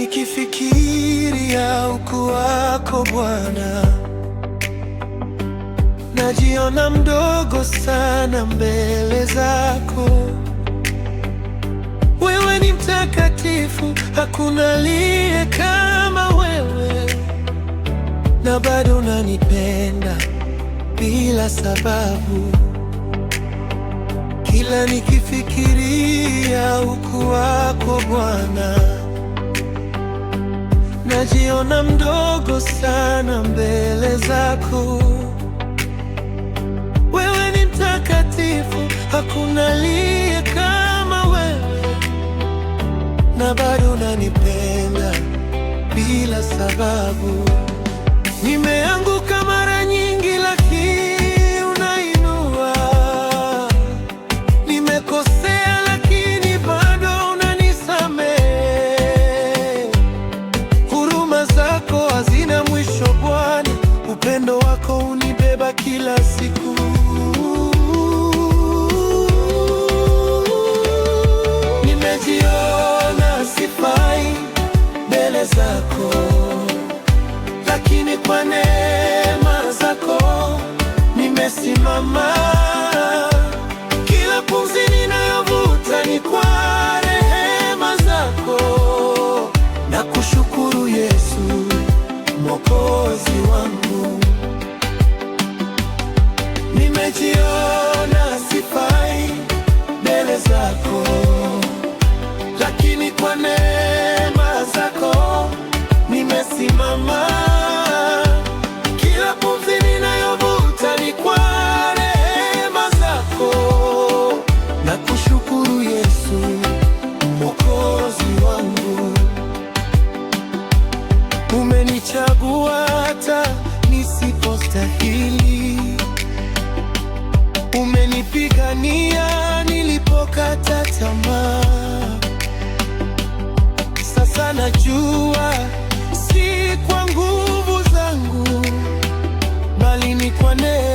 nikifikiria ukuu wako Bwana, najiona mdogo sana mbele zako. Wewe ni mtakatifu, hakuna aliye kama wewe, na bado unanipenda bila sababu. Kila nikifikiria ukuu wako Bwana, najiona mdogo sana mbele zako. Wewe ni mtakatifu, hakuna aliye kama wewe, na bado unanipenda bila sababu. Nimeanguka mara nyingi, lakini unainua. Nimekosea, lakini bado unanisamehe. Huruma zako hazina mwisho Bwana, upendo wako unibeba kila siku. Nimejiona sifai mbele zako, lakini kwa neema zako nimesimama. Kila pumzi ninayovuta ni kwa rehema zako. Nakushukuru Yesu, Mwokozi wangu. Nimejiona sifai mbele zako, lakini kwa neema zako nimesimama. Kila pumzi ninayovuta ni kwa rehema zako. Nakushukuru Yesu, Mwokozi wangu. Umenichagua hata nisipostahili, umenipigania nilipokata tamaa. Sasa najua si kwa nguvu zangu, bali ni kwa neema